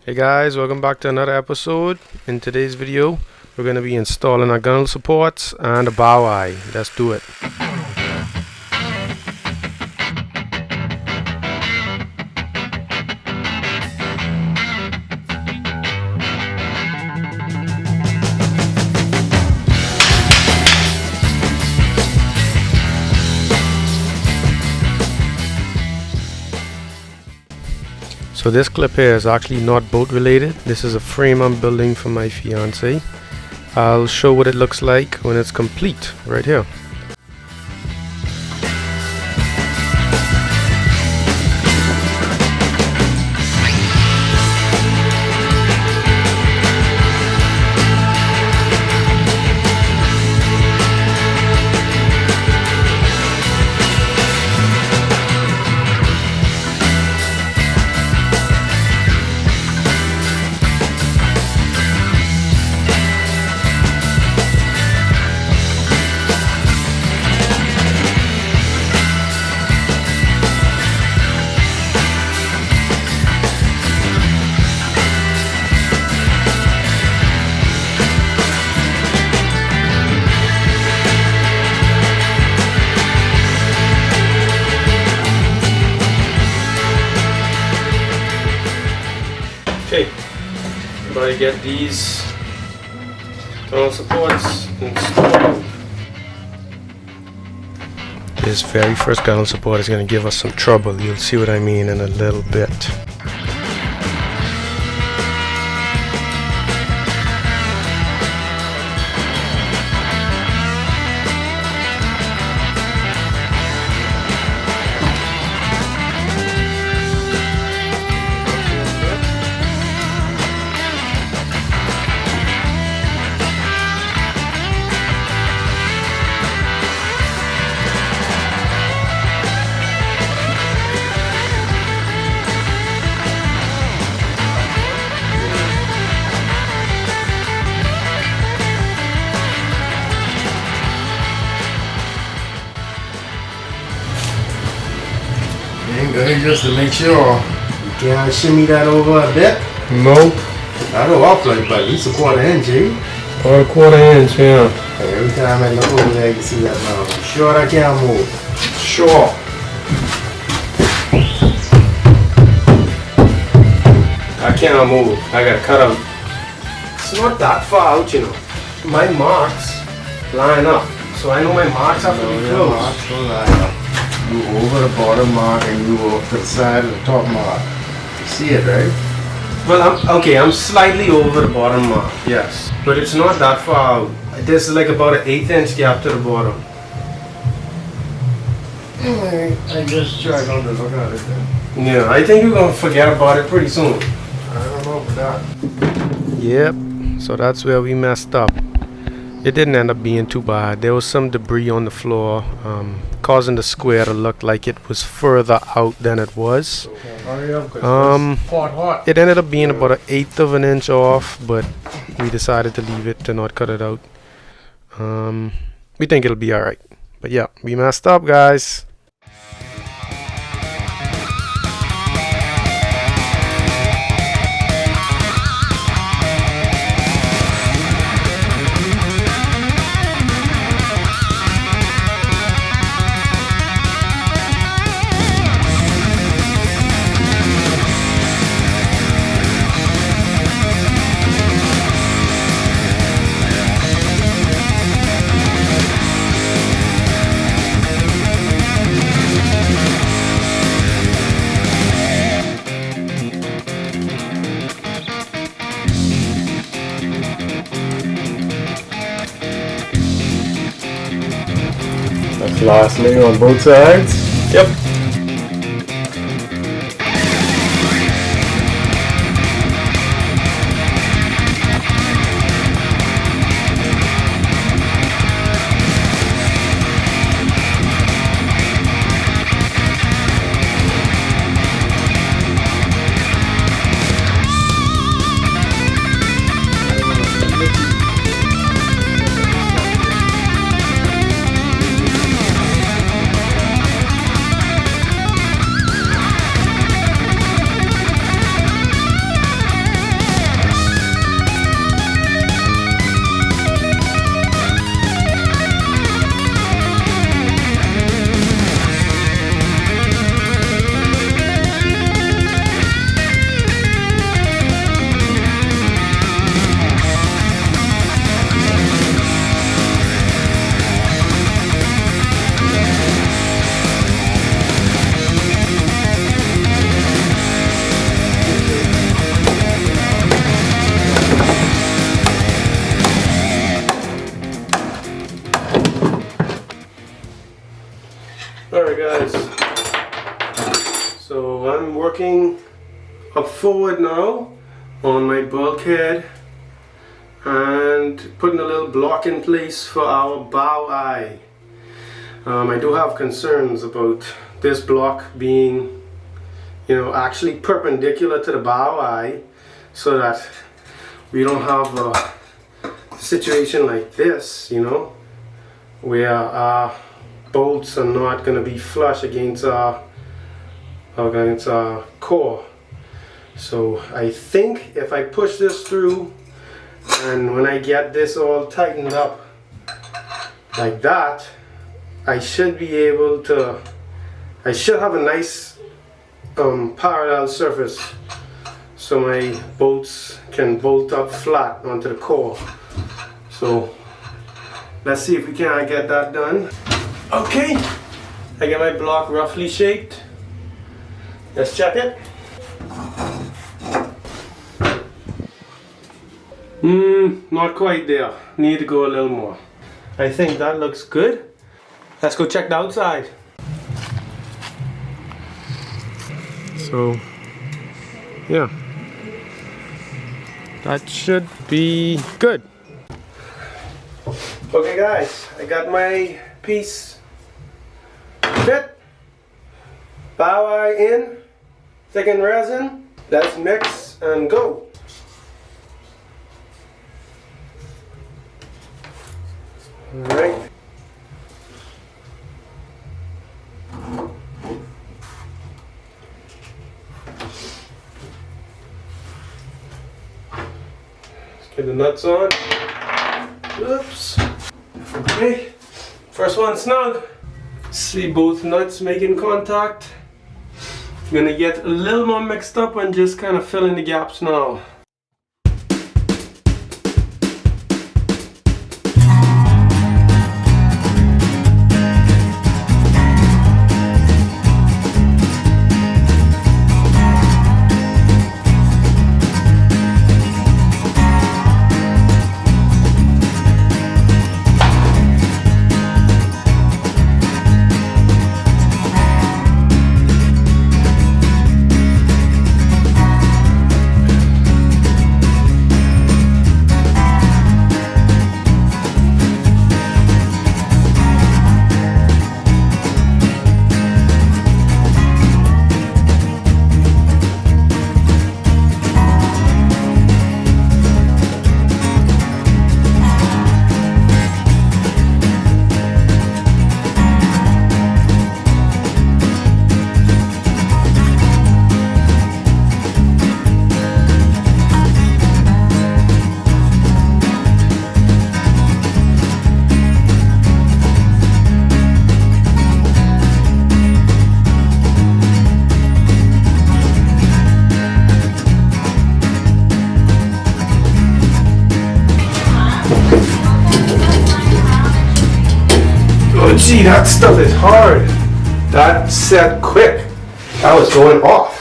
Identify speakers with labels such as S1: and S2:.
S1: Hey guys, welcome back to another episode. In today's video, we're going to be installing our Gunnel supports and a bow eye. Let's do it. So this clip here is actually not boat related. This is a frame I'm building for my fiance. I'll show what it looks like when it's complete right here. Okay, I'm going to get these Gunnel supports installed. This very first Gunnel support is going to give us some trouble. You'll see what I mean in a little bit.
S2: Ain't good just to make sure. You can't shimmy that over a bit.
S1: Nope.
S2: I don't off like, but at least a quarter inch, eh?
S1: Or a quarter inch, yeah.
S2: Hey, every time I look over there, you can see that now. You sure I can't move?
S1: Sure. I can't move. I gotta cut out. It's not that far out, you know. My marks line up, so I know my marks have to be close.
S2: Marks don't line up. You over the bottom mark and you over to the side of the top mark. You see it, right?
S1: Well, I'm slightly over the bottom mark, yes. But it's not that far out. There's like about an 1/8 inch gap to the bottom.
S2: I just try not to look at it then.
S1: Yeah, I think you're gonna forget about it pretty soon.
S2: I don't know about that.
S1: Yep, so that's where we messed up. It didn't end up being too bad. There was some debris on the floor, causing the square to look like it was further out than it was.
S2: Hurry up, 'cause it's hot.
S1: It ended up being about an 1/8 of an inch off, but we decided to leave it, to not cut it out. We think it'll be alright. But yeah, we messed up, guys.
S2: That's last layer on both sides.
S1: Yep. I'm working up forward now on my bulkhead and putting a little block in place for our bow eye. I do have concerns about this block being, actually perpendicular to the bow eye, so that we don't have a situation like this, where our bolts are not going to be flush against our core. So I think if I push this through, and when I get this all tightened up like that, I should be able to, I should have a nice parallel surface so my bolts can bolt up flat onto the core. So let's see if we can get that done. Okay, I get my block roughly shaped. Let's check it. Not quite there. Need to go a little more. I think that looks good. Let's go check the outside. So, yeah. That should be good. Okay guys, I got my piece fit. Bow eye in, thickened resin. Let's mix and go. Alright. Let's get the nuts on. Oops. Okay. First one snug. See both nuts making contact. I'm gonna get a little more mixed up and just kind of fill in the gaps now. Oh gee, that stuff is hard. That set quick. That was going off.